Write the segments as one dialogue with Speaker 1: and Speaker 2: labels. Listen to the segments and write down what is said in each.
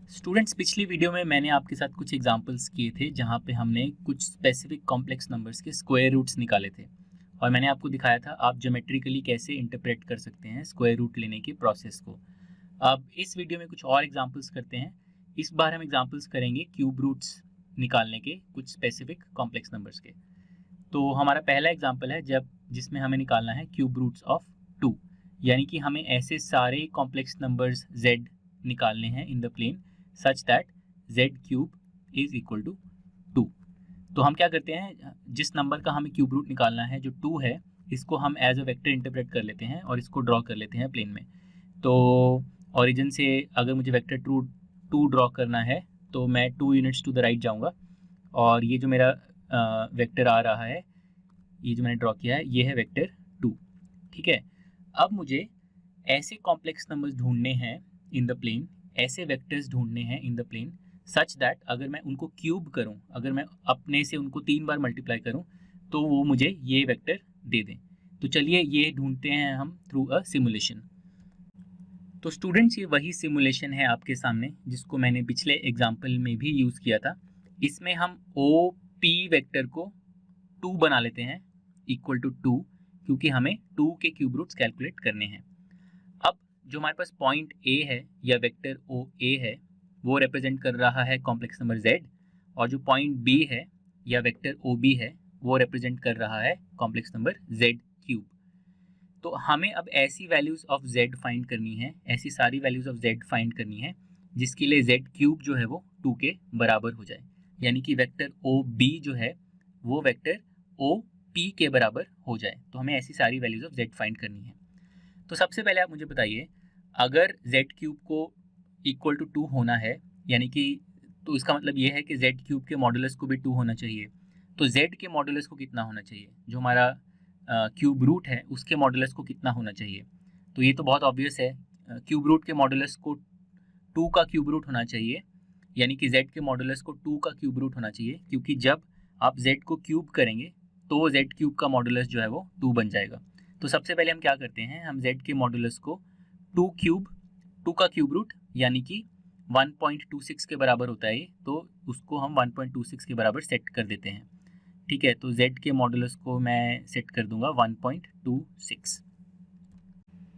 Speaker 1: Students, पिछली video में मैंने आपके साथ कुछ एग्जांपल्स किए थे जहां पे हमने कुछ स्पेसिफिक कॉम्प्लेक्स नंबर्स के स्क्वायर रूट्स निकाले थे और मैंने आपको दिखाया था आप ज्योमेट्रिकली कैसे इंटरप्रेट कर सकते हैं स्क्वायर रूट लेने के प्रोसेस को। अब इस वीडियो में कुछ और एग्जांपल्स करते हैं। इस बार हम एग्जांपल्स करेंगे क्यूब रूट्स निकालने के कुछ स्पेसिफिक कॉम्प्लेक्स नंबर्स के। तो हमारा पहला एग्जाम्पल है जिसमें हमें निकालना है क्यूब रूट्स ऑफ 2, यानी कि हमें ऐसे सारे कॉम्प्लेक्स नंबर्स z निकालने हैं in the plane such that z cube is equal to 2। तो हम क्या करते हैं, जिस नंबर का हमें क्यूब रूट निकालना है जो 2 है, इसको हम एज अ वेक्टर इंटरप्रेट कर लेते हैं और इसको ड्रॉ कर लेते हैं प्लेन में। तो ओरिजिन से अगर मुझे वेक्टर टू ड्रॉ करना है तो मैं 2 यूनिट्स टू द राइट जाऊँगा और ये जो मेरा वेक्टर आ रहा है, ये जो मैंने ड्रॉ किया है, ये है वेक्टर 2। ठीक है, अब मुझे ऐसे कॉम्प्लेक्स नंबर्स ढूंढने हैं इन द प्लेन, ऐसे वेक्टर्स ढूंढने हैं in the plane such that अगर मैं उनको क्यूब करूं, अगर मैं अपने से उनको 3 बार मल्टीप्लाई करूं तो वो मुझे ये वेक्टर दे दें। तो चलिए ये ढूंढते हैं हम थ्रू अ सिमुलेशन। तो स्टूडेंट्स, ये वही सिमुलेशन है आपके सामने जिसको मैंने पिछले एग्जाम्पल में भी यूज़ किया था। इसमें हम ओ पी वेक्टर को 2 बना लेते हैं इक्वल टू 2, क्योंकि हमें 2 के क्यूब रूट्स कैलकुलेट करने हैं। अब जो हमारे पास पॉइंट ए है या वेक्टर ओ ए है वो रिप्रेजेंट कर रहा है कॉम्प्लेक्स नंबर z, और जो पॉइंट बी है या वेक्टर ओ बी है वो रिप्रेजेंट कर रहा है कॉम्प्लेक्स नंबर z क्यूब। तो हमें अब ऐसी वैल्यूज़ ऑफ z फाइंड करनी है, ऐसी सारी वैल्यूज़ ऑफ z फाइंड करनी है जिसके लिए z क्यूब जो है वो 2 के बराबर हो जाए, यानी कि वेक्टर ओ बी जो है वो वेक्टर ओ पी के बराबर हो जाए। तो हमें ऐसी सारी वैल्यूज़ ऑफ z फाइंड करनी है। तो सबसे पहले आप मुझे बताइए, अगर z क्यूब को इक्वल टू 2 होना है, यानी कि तो इसका मतलब ये है कि z क्यूब के मॉडुलस को भी 2 होना चाहिए। तो z के मॉडुलस को कितना होना चाहिए, जो हमारा क्यूब रूट है उसके मॉडुलस को कितना होना चाहिए। तो ये तो बहुत ऑब्वियस है, क्यूब रूट के मॉडुलस को 2 का क्यूब रूट होना चाहिए, यानी कि z के मॉडुलस को 2 का क्यूब रूट होना चाहिए, क्योंकि जब आप z को क्यूब करेंगे तो z क्यूब का मॉडुलस जो है वो 2 बन जाएगा। तो सबसे पहले हम क्या करते हैं, हम z के मॉडुलस को 2 का क्यूब रूट यानी कि 1.26 के बराबर होता है ये, तो उसको हम 1.26 के बराबर सेट कर देते हैं। ठीक है, तो z के मॉडुलस को मैं सेट कर दूंगा 1.26।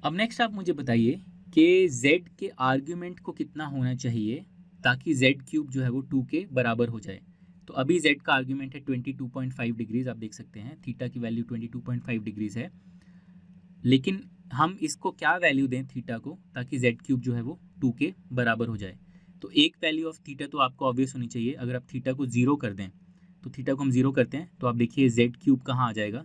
Speaker 1: अब नेक्स्ट आप मुझे बताइए कि z के आर्ग्यूमेंट को कितना होना चाहिए ताकि z क्यूब जो है वो 2 के बराबर हो जाए। तो अभी z का आर्ग्यूमेंट है 22.5 डिग्रीज, आप देख सकते हैं थीटा की वैल्यू 22.5 डिग्रीज है, लेकिन हम इसको क्या वैल्यू दें थीटा को ताकि z क्यूब जो है वो 2 के बराबर हो जाए। तो एक वैल्यू ऑफ थीटा तो आपको ऑब्वियस होनी चाहिए। अगर आप थीटा को 0 कर दें, तो थीटा को हम 0 करते हैं तो आप देखिए z क्यूब कहाँ आ जाएगा,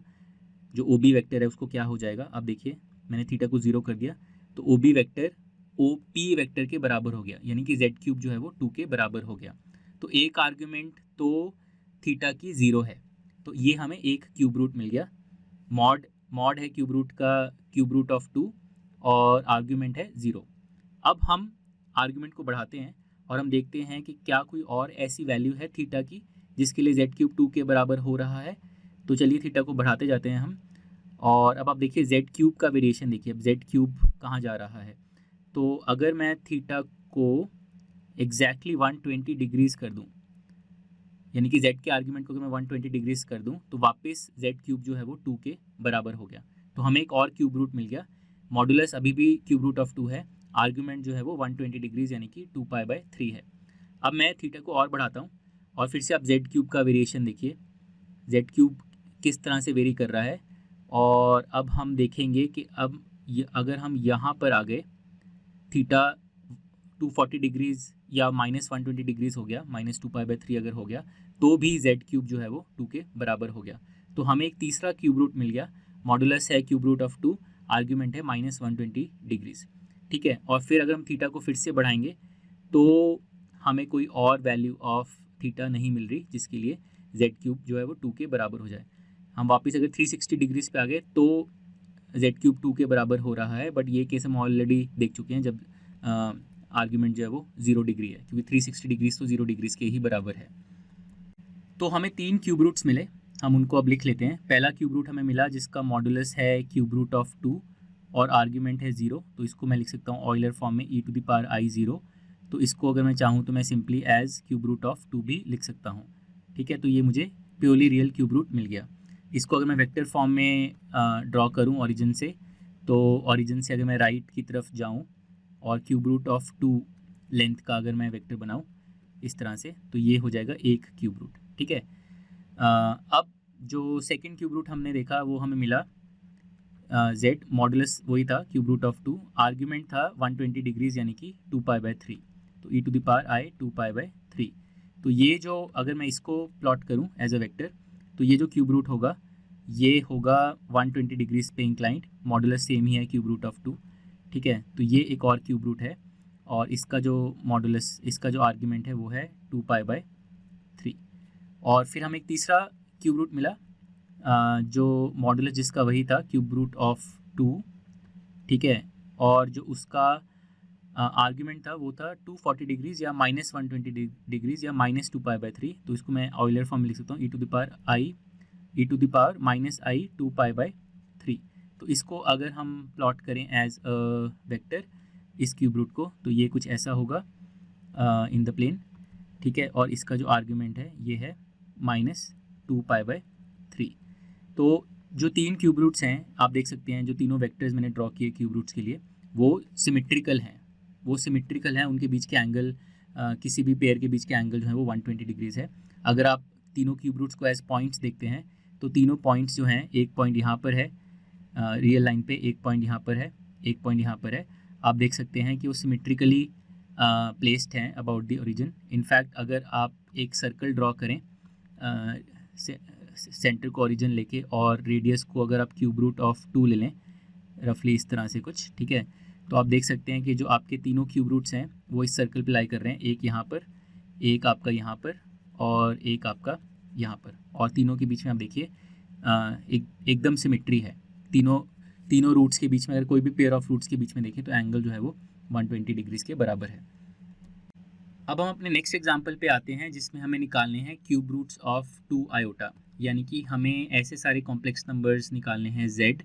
Speaker 1: जो ओ बी वैक्टर है उसको क्या हो जाएगा। आप देखिए मैंने थीटा को 0 कर दिया तो O B vector O P vector के बराबर हो गया, यानी कि z क्यूब जो है वो 2 के बराबर हो गया। तो एक आर्ग्यूमेंट तो थीटा की 0 है, तो ये हमें एक क्यूब रूट मिल गया। मॉड है क्यूब रूट का क्यूब रूट ऑफ 2 और आर्ग्यूमेंट है 0। अब हम आर्ग्यूमेंट को बढ़ाते हैं और हम देखते हैं कि क्या कोई और ऐसी वैल्यू है थीटा की जिसके लिए z क्यूब 2 के बराबर हो रहा है। तो चलिए थीटा को बढ़ाते जाते हैं हम, और अब आप देखिए z क्यूब का वेरिएशन देखिए, अब z क्यूब कहाँ जा रहा है। तो अगर मैं थीटा को एग्जैक्टली 120 डिग्रीज कर दूं, यानी कि z के आर्ग्यूमेंट को अगर मैं 120 डिग्रीज कर दूं तो वापस z क्यूब जो है वो 2 के बराबर हो गया। तो हमें एक और क्यूब रूट मिल गया, मॉडुलस अभी भी क्यूब रूट ऑफ 2 है, आर्ग्यूमेंट जो है वो 120 डिग्रीज यानी कि 2π/3 है। अब मैं थीटा को और बढ़ाता हूँ और फिर से आप z क्यूब का वेरिएशन देखिए, z क्यूब किस तरह से वेरी कर रहा है। और अब हम देखेंगे कि अब अगर हम यहाँ पर आ गए, थीटा 240 डिग्रीज या -120 डिग्रीज हो गया, -2π/3 अगर हो गया तो भी z क्यूब जो है वो 2 के बराबर हो गया। तो हमें एक तीसरा क्यूब रूट मिल गया, मॉडुलस है क्यूब रूट ऑफ 2, आर्ग्यूमेंट है -120 डिग्रीज। ठीक है, और फिर अगर हम थीटा को फिर से बढ़ाएंगे तो हमें कोई और वैल्यू ऑफ थीटा नहीं मिल रही जिसके लिए z क्यूब जो है वो 2 के बराबर हो जाए। हम वापस अगर 360 डिग्रीज पे आ गए तो z क्यूब 2 के बराबर हो रहा है, बट ये केस हम ऑलरेडी देख चुके हैं जब आर्ग्यूमेंट जो है वो 0 डिग्री है, क्योंकि 360 डिग्रीज तो 0 डिग्रीज के ही बराबर है। तो हमें 3 क्यूब रूट्स मिले, हम उनको अब लिख लेते हैं। पहला क्यूब रूट हमें मिला जिसका मॉडुलस है क्यूब रूट ऑफ 2 और आर्ग्यूमेंट है 0, तो इसको मैं लिख सकता हूँ ऑयलर फॉर्म में e⁻i0। तो इसको अगर मैं चाहूँ तो मैं simply as cube root of 2 भी लिख सकता हूँ, ठीक है। तो ये मुझे प्योरली रियल क्यूब रूट मिल गया। इसको अगर मैं वेक्टर फॉर्म में ड्रॉ करूँ ओरिजिन से, तो ओरिजिन से अगर मैं राइट की तरफ जाऊँ और क्यूब रूट ऑफ 2 लेंथ का अगर मैं वेक्टर बनाऊँ इस तरह से, तो ये हो जाएगा एक क्यूब रूट, ठीक है। अब जो सेकंड क्यूब रूट हमने देखा वो हमें मिला z, मॉडुलस वही था क्यूब रूट ऑफ 2, आर्ग्यूमेंट था 120 डिग्रीज यानी कि 2π/3, तो e to the power i 2π/3। तो ये जो अगर मैं इसको प्लॉट करूं एज अ वेक्टर, तो ये जो क्यूब रूट होगा ये होगा 120 डिग्रीज पे इंक्लाइंड, मॉडुलस सेम ही है क्यूब रूट ऑफ 2, ठीक है। तो ये एक और क्यूब रूट है और इसका जो मॉडुलस, इसका जो आर्ग्यूमेंट है वो है 2π/3। और फिर हमें एक तीसरा क्यूब रूट मिला जो मॉडुलस जिसका वही था क्यूब रूट ऑफ 2, ठीक है। और जो उसका आर्ग्यूमेंट था वो था 240 डिग्रीज या -120 डिग्रीज या -2π/3। तो इसको मैं ऑयलर फॉर्म में लिख सकता हूँ e to the power -i 2π/3। तो इसको अगर हम प्लॉट करें एज अ वेक्टर इस क्यूब रूट को, तो ये कुछ ऐसा होगा इन द प्लेन, ठीक है। और इसका जो आर्ग्यूमेंट है ये है -2π/3। तो जो तीन क्यूब रूट्स हैं आप देख सकते हैं, जो तीनों वेक्टर्स मैंने ड्रॉ किए क्यूब रूट्स के लिए वो सिमेट्रिकल हैं, उनके बीच के एंगल किसी भी पेयर के बीच के एंगल जो है वो 120 डिग्रीज है। अगर आप तीनों क्यूब रूट्स को एज पॉइंट्स देखते हैं तो तीनों पॉइंट्स जो हैं, एक पॉइंट यहाँ पर है रियल लाइन पे, एक पॉइंट यहाँ पर है, एक पॉइंट यहाँ पर है, आप देख सकते हैं कि वो सिमेट्रिकली प्लेस्ड हैं अबाउट द ओरिजिन। इनफैक्ट अगर आप एक सर्कल ड्रॉ करें सेंटर को ओरिजिन लेके और रेडियस को अगर आप क्यूब रूट ऑफ 2 ले लें रफली इस तरह से कुछ, ठीक है, तो आप देख सकते हैं कि जो आपके तीनों क्यूब रूट्स हैं वो इस सर्कल पे लाई कर रहे हैं, एक यहाँ पर, एक आपका यहाँ पर और एक आपका यहाँ पर, और तीनों के बीच में आप देखिए एकदम सिमेट्री है। तीनों रूट्स के बीच में अगर कोई भी पेयर ऑफ रूट्स के बीच में देखें तो एंगल जो है वो 120 डिग्रीज के बराबर है। अब हम अपने नेक्स्ट एग्जाम्पल पे आते हैं जिसमें हमें निकालने हैं क्यूब रूट्स ऑफ 2 आयोटा, यानी कि हमें ऐसे सारे कॉम्प्लेक्स नंबर्स निकालने हैं z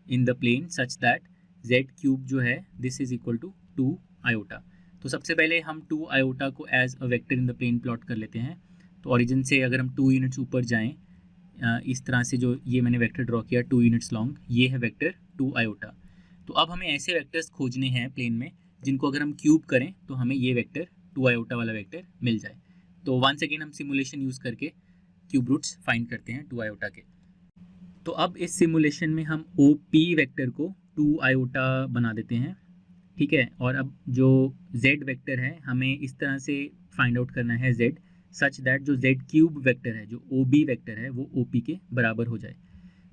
Speaker 1: in the plane such that z cube जो है this is equal to 2 iota. तो सबसे पहले हम 2 आयोटा को as a vector in the plane plot कर लेते हैं। तो ओरिजिन से अगर हम 2 यूनिट्स ऊपर जाएं इस तरह से, जो ये मैंने वेक्टर ड्रॉ किया 2 यूनिट्स लॉन्ग, ये है वेक्टर 2 आयोटा। तो अब हमें ऐसे वेक्टर्स खोजने हैं प्लेन में जिनको अगर हम क्यूब करें तो हमें ये वेक्टर 2 आयोटा वाला वेक्टर मिल जाए। तो वंस अगेन हम सिमुलेशन यूज़ करके क्यूब रूट्स फाइंड करते हैं 2 आयोटा के। तो अब इस सिमुलेशन में हम OP वेक्टर को 2 आयोटा बना देते हैं, ठीक है। और अब जो Z वेक्टर है हमें इस तरह से फाइंड आउट करना है Z सच दैट जो Z क्यूब वेक्टर है, जो OB वेक्टर है, वो OP के बराबर हो जाए।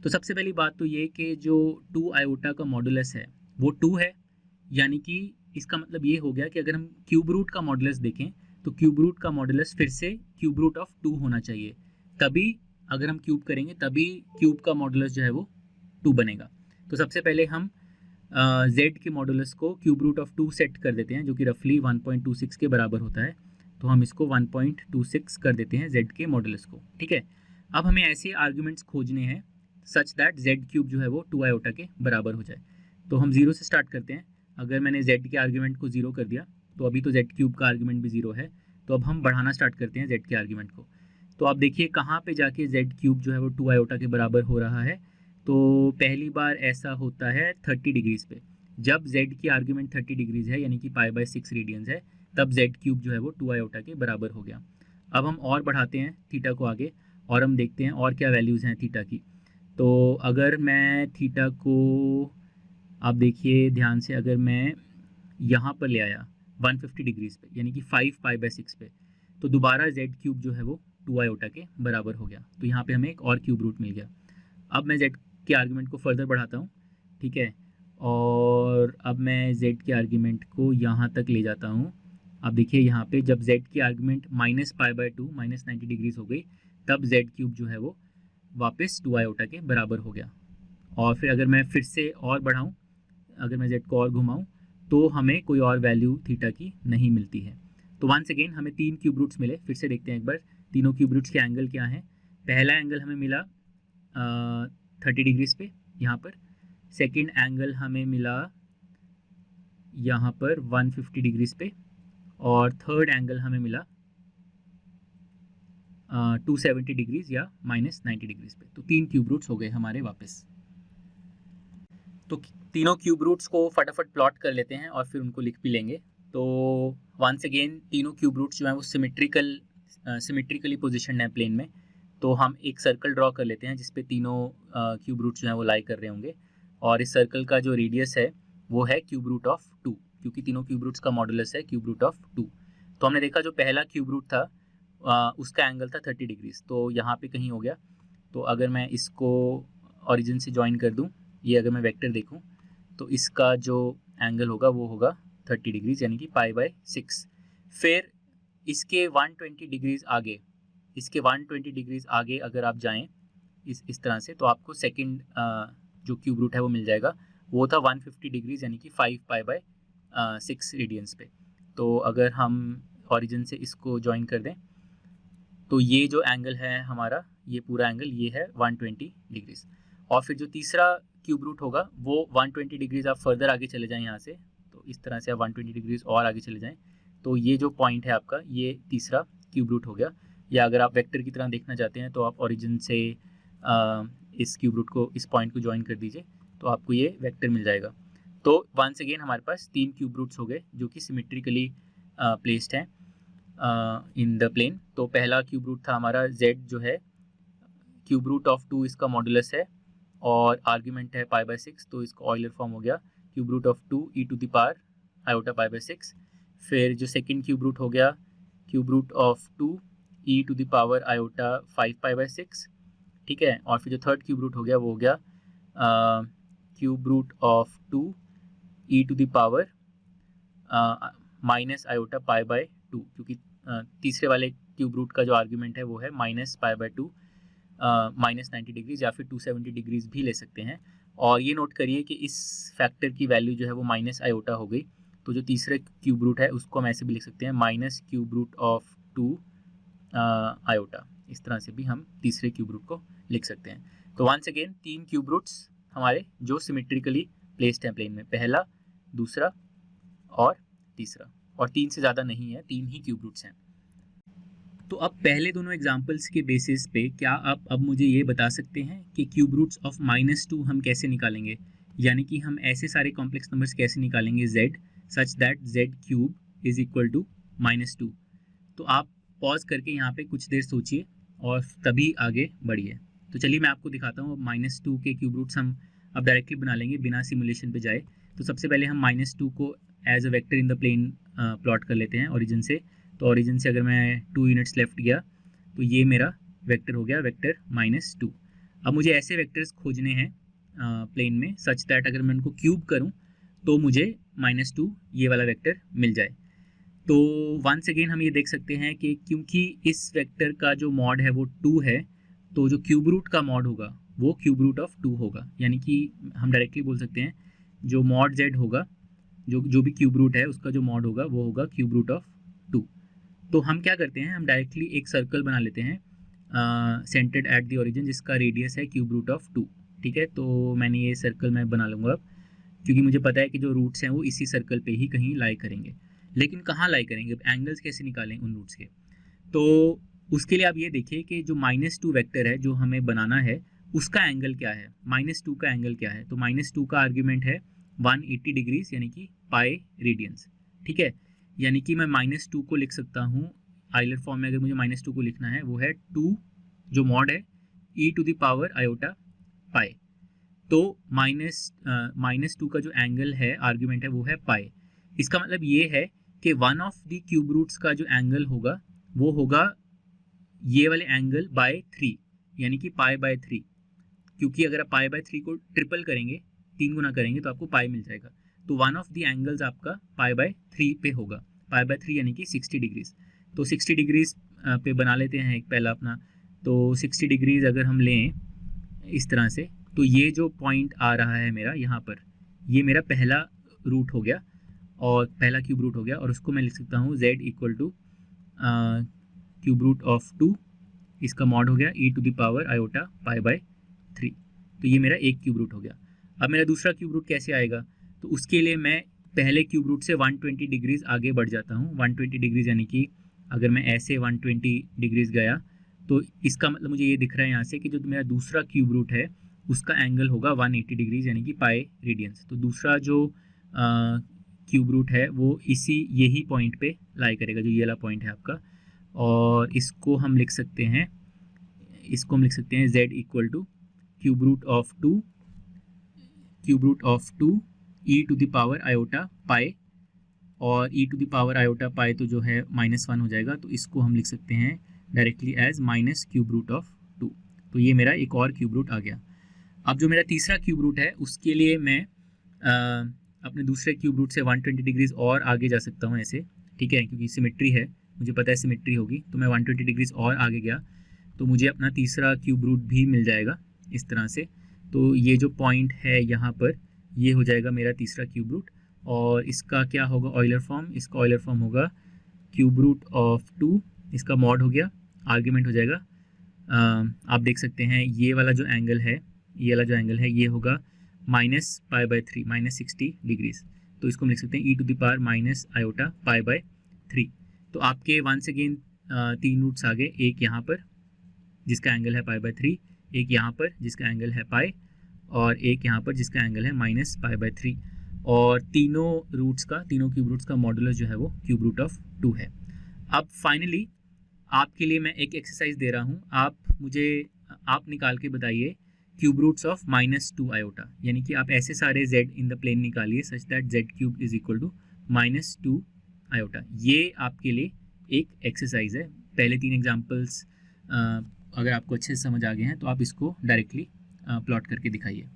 Speaker 1: तो सबसे पहली बात तो ये कि जो 2 आयोटा का मॉडुलस है वो 2 है, यानी कि इसका मतलब ये हो गया कि अगर हम क्यूब रूट का मॉडुलस देखें तो क्यूब रूट का मॉडुलस फिर से क्यूब रूट ऑफ 2 होना चाहिए, तभी अगर हम क्यूब करेंगे तभी क्यूब का मॉडुलस जो है वो 2 बनेगा। तो सबसे पहले हम z के मॉडुलस को क्यूब रूट ऑफ 2 सेट कर देते हैं, जो कि रफली 1.26 के बराबर होता है। तो हम इसको 1.26 कर देते हैं z के मॉडुलस को, ठीक है। अब हमें ऐसे आर्ग्यूमेंट्स खोजने हैं सच दैट z क्यूब जो है वो 2 आयोटा के बराबर हो जाए। तो हम 0 से स्टार्ट करते हैं। अगर मैंने z के आर्ग्यूमेंट को 0 कर दिया तो अभी तो z क्यूब का आर्ग्यूमेंट भी 0 है, तो अब हम बढ़ाना स्टार्ट करते हैं z के आर्ग्यूमेंट को। तो आप देखिए कहाँ पे जाके z क्यूब जो है वो 2 आयोटा के बराबर हो रहा है। तो पहली बार ऐसा होता है 30 डिग्रीज़ पे, जब z की आर्ग्यूमेंट 30 डिग्रीज़ है यानी कि π/6 रेडियंस है, तब z क्यूब जो है वो 2 आयोटा के बराबर हो गया। अब हम और बढ़ाते हैं थीटा को आगे और हम देखते हैं और क्या वैल्यूज़ हैं थीटा की। तो अगर मैं थीटा को, आप देखिए ध्यान से, अगर मैं यहाँ पर ले आया 150 डिग्रीज़ पे यानी कि 5π/6 पे, तो दोबारा z क्यूब जो है वो 2 आयोटा के बराबर हो गया। तो यहाँ पे हमें एक और क्यूब रूट मिल गया। अब मैं z के आर्ग्यूमेंट को फर्दर बढ़ाता हूँ, ठीक है, और अब मैं z के आर्ग्यूमेंट को यहाँ तक ले जाता हूँ। अब देखिए यहाँ पे जब z की आर्ग्यूमेंट -π/2 -90 डिग्रीज़ हो गई, तब z क्यूब जो है वो वापस 2 आयोटा के बराबर हो गया। और फिर अगर मैं फिर से और बढ़ाऊँ, अगर मैं z को और घुमाऊँ, तो हमें कोई और वैल्यू थीटा की नहीं मिलती है। तो वंस अगेन हमें 3 क्यूब रूट्स मिले। फिर से देखते हैं एक बार तीनों क्यूब रूट्स के एंगल क्या हैं। पहला एंगल हमें मिला 30 डिग्रीज़ पे यहाँ पर, सेकंड एंगल हमें मिला यहाँ पर 150 डिग्रीज़ पे, और थर्ड एंगल हमें मिला 270 डिग्रीज या -90 डिग्रीज पे। तो 3 क्यूब रूट्स हो गए हमारे वापस। तो तीनों क्यूब रूट्स को फटाफट प्लॉट कर लेते हैं और फिर उनको लिख भी लेंगे। तो वंस अगेन तीनों क्यूब रूट्स जो हैं वो सिमेट्रिकली पोजिशन है प्लेन में। तो हम एक सर्कल ड्रॉ कर लेते हैं जिस पे तीनों क्यूब रूट्स जो हैं वो लाई कर रहे होंगे, और इस सर्कल का जो रेडियस है वो है क्यूब रूट ऑफ 2, क्योंकि तीनों क्यूब रूट्स का मॉडुलस है क्यूब रूट ऑफ 2। तो हमने देखा जो पहला क्यूब रूट था उसका एंगल था 30 डिग्रीज, तो यहाँ पे कहीं हो गया। तो अगर मैं इसको ओरिजिन से ज्वाइन कर दूँ, ये अगर मैं वेक्टर देखूँ तो इसका जो एंगल होगा वो होगा 30 डिग्रीज यानी कि π/6। फिर इसके 120 डिग्रीज आगे, इसके 120 डिग्रीज आगे अगर आप जाएं इस तरह से, तो आपको सेकंड जो क्यूब रूट है वो मिल जाएगा। वो था 150 डिग्रीज यानी कि 5π/6 रेडियंस पे। तो अगर हम ओरिजिन से इसको ज्वाइन कर दें तो ये जो एंगल है हमारा, ये पूरा एंगल ये है 120 डिग्रीज। और फिर जो तीसरा क्यूब रूट होगा वो 120 डिग्रीज आप फर्दर आगे चले जाएं यहाँ से, तो इस तरह से आप 120 डिग्रीज और आगे चले जाएं, तो ये जो पॉइंट है आपका ये तीसरा क्यूब रूट हो गया। या अगर आप वेक्टर की तरह देखना चाहते हैं तो आप ओरिजिन से इस क्यूब रूट को, इस पॉइंट को ज्वाइन कर दीजिए, तो आपको ये वेक्टर मिल जाएगा। तो वंस अगेन हमारे पास 3 क्यूब रूट्स हो गए जो कि सिमेट्रिकली प्लेस्ड हैं इन द प्लेन। तो पहला क्यूब रूट था हमारा z जो है क्यूब रूट ऑफ 2 इसका मॉडुलस है और आर्ग्यूमेंट है π/6, तो इसका ऑयलर फॉर्म हो गया cube root of 2 e to the power iota π/6। फिर जो सेकंड क्यूब रूट हो गया cube root of 2 e to the power iota 5π/6, ठीक है। और फिर जो थर्ड क्यूब रूट हो गया वो हो गया cube root of 2 e to the power minus iota π/2, क्योंकि तीसरे वाले क्यूब रूट का जो आर्ग्यूमेंट है वो है -π/2 -90 डिग्रीज या फिर 270 डिग्रीज भी ले सकते हैं। और ये नोट करिए कि इस फैक्टर की वैल्यू जो है वो माइनस आयोटा हो गई, तो जो तीसरा क्यूब रूट है उसको हम ऐसे भी लिख सकते हैं minus cube root of 2 iota. इस तरह से भी हम तीसरे क्यूब रूट को लिख सकते हैं। तो वंस अगेन 3 क्यूब रूट्स हमारे जो सिमेट्रिकली प्लेस्ड हैं प्लेन में, पहला, दूसरा और तीसरा, और 3 से ज़्यादा नहीं है, 3 ही क्यूब रूट्स हैं। तो अब पहले दोनों एग्जाम्पल्स के बेसिस पे क्या आप अब मुझे ये बता सकते हैं कि क्यूब रूट्स ऑफ -2 हम कैसे निकालेंगे, यानी कि हम ऐसे सारे कॉम्प्लेक्स नंबर्स कैसे निकालेंगे z such that z cube is equal to -2। तो आप पॉज करके यहाँ पे कुछ देर सोचिए और तभी आगे बढ़िए। तो चलिए मैं आपको दिखाता हूँ। -2 के क्यूब रूट्स हम अब डायरेक्टली बना लेंगे बिना सिमुलेशन पे जाए। तो सबसे पहले हम -2 को as a vector in the plane plot कर लेते हैं ओरिजिन से। तो ओरिजिन से अगर मैं 2 यूनिट्स लेफ्ट गया तो ये मेरा वेक्टर हो गया वेक्टर -2। अब मुझे ऐसे वेक्टर्स खोजने हैं प्लेन में सच दैट अगर मैं उनको क्यूब करूं तो मुझे -2 ये वाला वेक्टर मिल जाए। तो वंस अगेन हम ये देख सकते हैं कि क्योंकि इस वेक्टर का जो मॉड है वो 2 है, तो जो क्यूब रूट का मॉड होगा वो क्यूब रूट ऑफ 2 होगा। यानी कि हम डायरेक्टली बोल सकते हैं जो मॉड z होगा, जो भी क्यूब रूट है उसका जो मॉड होगा वो होगा क्यूब रूट ऑफ 2। तो हम क्या करते हैं, हम डायरेक्टली एक सर्कल बना लेते हैं सेंटर्ड एट द ओरिजिन जिसका रेडियस है क्यूब रूट ऑफ 2, ठीक है। तो मैंने ये सर्कल मैं बना लूँगा अब, क्योंकि मुझे पता है कि जो रूट्स हैं वो इसी सर्कल पे ही कहीं लाई करेंगे। लेकिन कहाँ लाई करेंगे, अब एंगल्स कैसे निकालें उन रूट्स के। तो उसके लिए आप ये देखिए कि जो -2 वेक्टर है जो हमें बनाना है उसका एंगल क्या है, -2 का एंगल क्या है। तो -2 का आर्ग्यूमेंट है 180 डिग्रीज यानी कि पाई रेडियंस, ठीक है। यानी कि मैं -2 को लिख सकता हूँ आइलर फॉर्म में। अगर मुझे -2 को लिखना है वो है 2 जो मॉड है e to the power iota pi. तो -2 का जो एंगल है आर्ग्यूमेंट है वो है पाई। इसका मतलब ये है कि one of the cube roots का जो एंगल होगा वो होगा ये वाले एंगल बाय 3 यानी कि π/3, क्योंकि अगर आप π/3 को ट्रिपल करेंगे, 3 गुना करेंगे तो आपको पाई मिल जाएगा। तो वन ऑफ द एंगल्स आपका π/3 पे होगा, π/3 यानी कि 60 डिग्रीज। तो 60 डिग्रीज पे बना लेते हैं एक पहला अपना। तो 60 डिग्रीज अगर हम लें इस तरह से, तो ये जो पॉइंट आ रहा है मेरा यहाँ पर, ये मेरा पहला रूट हो गया और पहला क्यूब रूट हो गया, और उसको मैं लिख सकता हूँ z equal to cube root of 2, इसका मॉड हो गया e to the power iota π/3। तो ये मेरा एक क्यूब रूट हो गया। अब मेरा दूसरा क्यूब रूट कैसे आएगा, तो उसके लिए मैं पहले क्यूब रूट से 120 डिग्रीज आगे बढ़ जाता हूँ। 120 डिग्रीज यानी कि अगर मैं ऐसे 120 डिग्रीज गया तो इसका मतलब मुझे ये दिख रहा है यहाँ से कि जो मेरा दूसरा क्यूब रूट है उसका एंगल होगा 180 डिग्रीज यानी कि पाई रेडियंस। तो दूसरा जो क्यूब रूट है वो यही पॉइंट पे लाई करेगा, जो ये वाला पॉइंट है आपका। और इसको हम लिख सकते हैं z equal to cube root of two e to the power iota pi, और e to the power iota pi तो जो है -1 हो जाएगा, तो इसको हम लिख सकते हैं directly as minus cube root of 2। तो ये मेरा एक और क्यूब रूट आ गया। अब जो मेरा तीसरा क्यूब रूट है उसके लिए मैं अपने दूसरे क्यूब रूट से 120 डिग्रीज और आगे जा सकता हूँ ऐसे, ठीक है, क्योंकि सिमेट्री है, मुझे पता है सिमेट्री होगी। तो मैं 120 डिग्रीज और आगे गया तो मुझे अपना तीसरा क्यूब रूट भी मिल जाएगा इस तरह से। तो ये जो पॉइंट है यहाँ पर ये हो जाएगा मेरा तीसरा क्यूब रूट। और इसका क्या होगा ऑयलर फॉर्म, इसका ऑयलर फॉर्म होगा क्यूब रूट ऑफ 2, इसका मॉड हो गया, आर्ग्यूमेंट हो जाएगा। आप देख सकते हैं ये वाला जो एंगल है ये होगा -π/3 -60 डिग्रीज। तो इसको हम लिख सकते हैं e to the power minus iota π/3। तो आपके वंस अगेन 3 रूट्स आ गए, एक यहाँ पर जिसका एंगल है π/3, एक यहाँ पर जिसका एंगल है पाई, और एक यहाँ पर जिसका एंगल है -π/3। और तीनों क्यूब रूट्स का मॉडुलस जो है वो क्यूब रूट ऑफ 2 है। अब फाइनली आपके लिए मैं एक एक्सरसाइज दे रहा हूँ, आप निकाल के बताइए क्यूब रूट्स ऑफ -2 आयोटा, यानी कि आप ऐसे सारे z इन द प्लेन निकालिए such that z³ is equal to -2 iota. ये आपके लिए एक एक्सरसाइज है। पहले 3 एग्जाम्पल्स अगर आपको अच्छे से समझ आ गए हैं तो आप इसको डायरेक्टली प्लॉट करके दिखाइए।